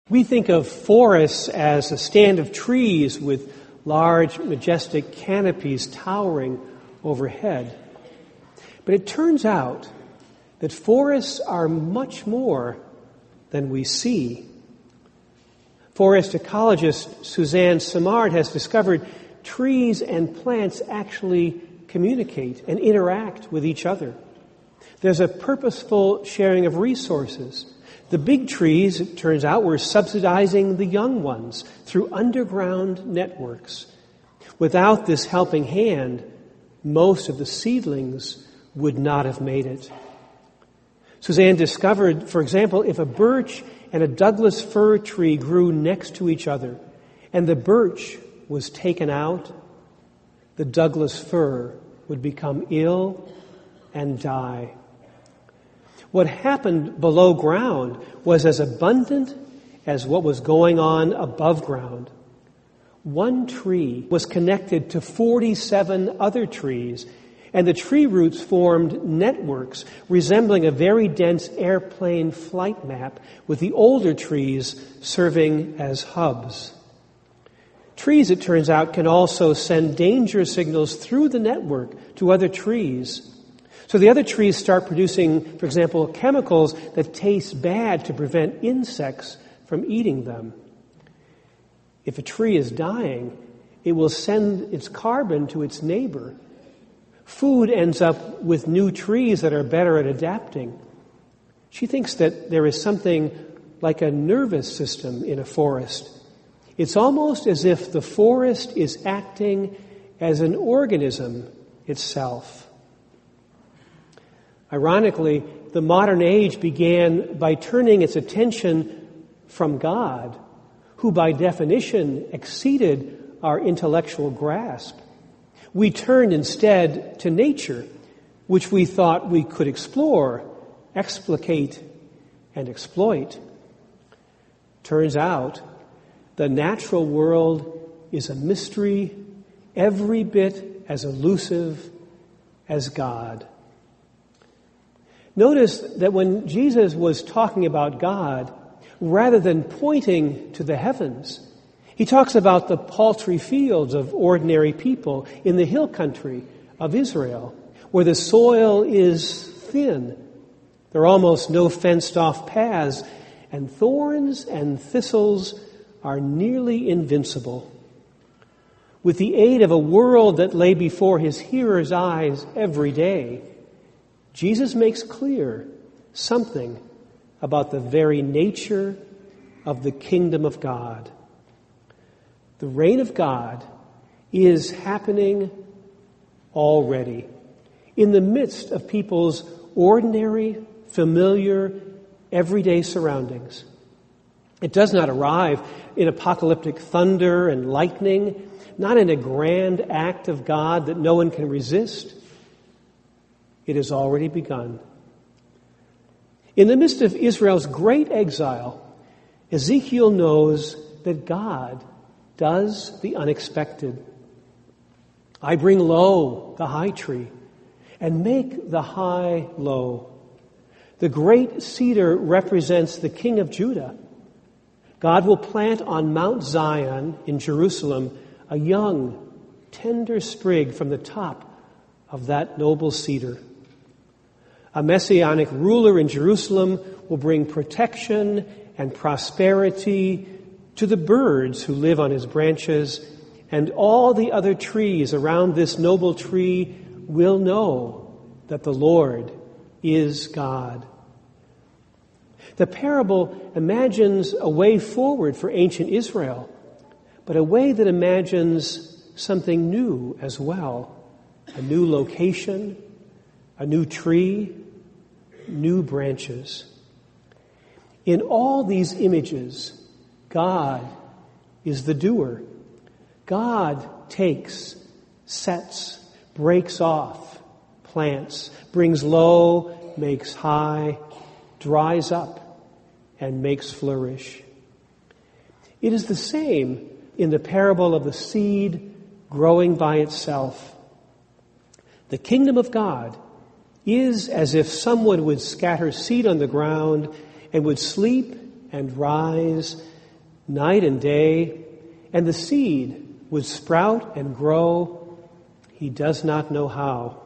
We think of forests as a stand of trees with large, majestic canopies towering overhead. But it turns out that forests are much more than we see. Forest ecologist Suzanne Simard has discovered trees and plants actually communicate and interact with each other. There's a purposeful sharing of resources. The big trees, it turns out, were subsidizing the young ones through underground networks. Without this helping hand, most of the seedlings would not have made it. Suzanne discovered, for example, if a birch and a Douglas fir tree grew next to each other and the birch was taken out, the Douglas fir would become ill and die. What happened below ground was as abundant as what was going on above ground. One tree was connected to 47 other trees, and the tree roots formed networks resembling a very dense airplane flight map, with the older trees serving as hubs. Trees, it turns out, can also send danger signals through the network to other trees. So the other trees start producing, for example, chemicals that taste bad to prevent insects from eating them. If a tree is dying, it will send its carbon to its neighbor. Food ends up with new trees that are better at adapting. She thinks that there is something like a nervous system in a forest. It's almost as if the forest is acting as an organism itself. Ironically, the modern age began by turning its attention from God, who by definition exceeded our intellectual grasp. We turned instead to nature, which we thought we could explore, explicate, and exploit. Turns out, the natural world is a mystery every bit as elusive as God. Notice that when Jesus was talking about God, rather than pointing to the heavens, he talks about the paltry fields of ordinary people in the hill country of Israel, where the soil is thin. There are almost no fenced-off paths, and thorns and thistles are nearly invincible. With the aid of a world that lay before his hearers' eyes every day, Jesus makes clear something about the very nature of the kingdom of God. The reign of God is happening already in the midst of people's ordinary, familiar, everyday surroundings. It does not arrive in apocalyptic thunder and lightning, not in a grand act of God that no one can resist. It has already begun. In the midst of Israel's great exile, Ezekiel knows that God does the unexpected. I bring low the high tree and make the high low. The great cedar represents the King of Judah. God will plant on Mount Zion in Jerusalem a young, tender sprig from the top of that noble cedar. A messianic ruler in Jerusalem will bring protection and prosperity to the birds who live on his branches, and all the other trees around this noble tree will know that the Lord is God. The parable imagines a way forward for ancient Israel, but a way that imagines something new as well. A new location, a new tree, new branches. In all these images, God is the doer. God takes, sets, breaks off, plants, brings low, makes high, dries up, and makes flourish. It is the same in the parable of the seed growing by itself. The kingdom of God is as if someone would scatter seed on the ground and would sleep and rise night and day, and the seed would sprout and grow. He does not know how.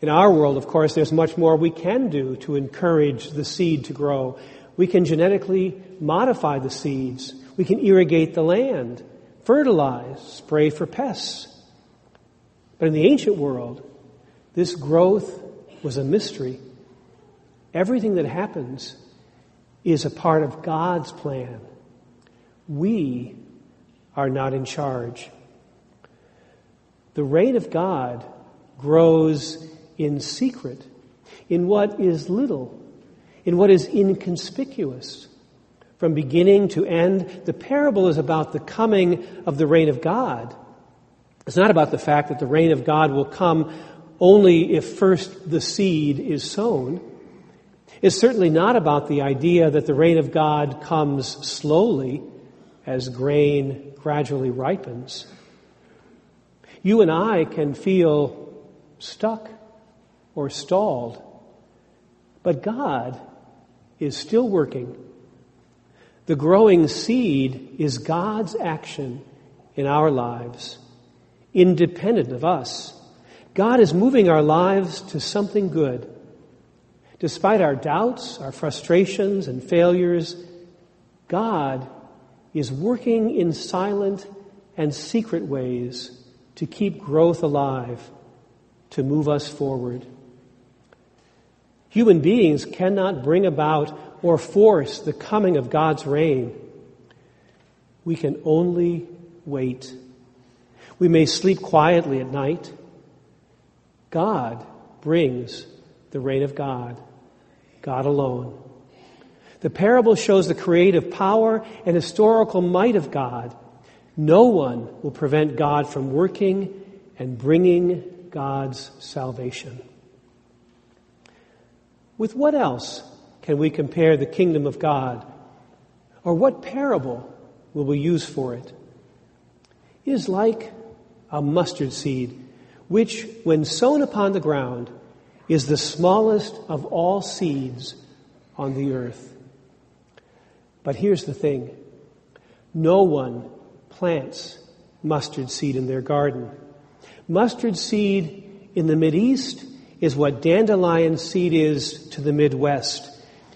In our world, of course, there's much more we can do to encourage the seed to grow. We can genetically modify the seeds. We can irrigate the land, fertilize, spray for pests. But in the ancient world, this growth was a mystery. Everything that happens is a part of God's plan. We are not in charge. The reign of God grows in secret, in what is little, in what is inconspicuous. From beginning to end, the parable is about the coming of the reign of God. It's not about the fact that the reign of God will come only if first the seed is sown. It's certainly not about the idea that the reign of God comes slowly as grain gradually ripens. You and I can feel stuck or stalled, but God is still working. The growing seed is God's action in our lives, independent of us. God is moving our lives to something good. Despite our doubts, our frustrations and failures, God is working in silent and secret ways to keep growth alive, to move us forward. Human beings cannot bring about or force the coming of God's reign. We can only wait. We may sleep quietly at night. God brings the reign of God, God alone. The parable shows the creative power and historical might of God. No one will prevent God from working and bringing God's salvation. With what else can we compare the kingdom of God? Or what parable will we use for it? It is like a mustard seed, which, when sown upon the ground, is the smallest of all seeds on the earth. But here's the thing. No one plants mustard seed in their garden. Mustard seed in the Mideast is what dandelion seed is to the Midwest.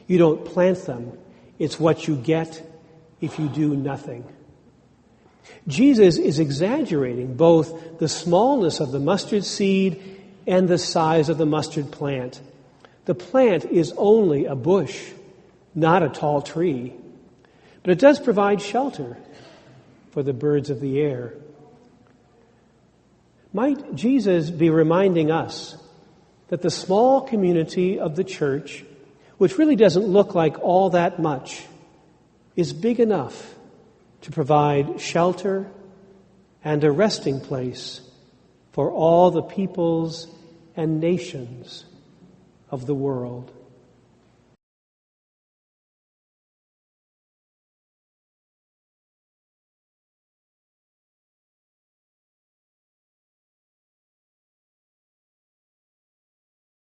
You don't plant them. It's what you get if you do nothing. Jesus is exaggerating both the smallness of the mustard seed and the size of the mustard plant. The plant is only a bush, not a tall tree. But it does provide shelter for the birds of the air. Might Jesus be reminding us that the small community of the church, which really doesn't look like all that much, is big enough to provide shelter and a resting place for all the peoples and nations of the world.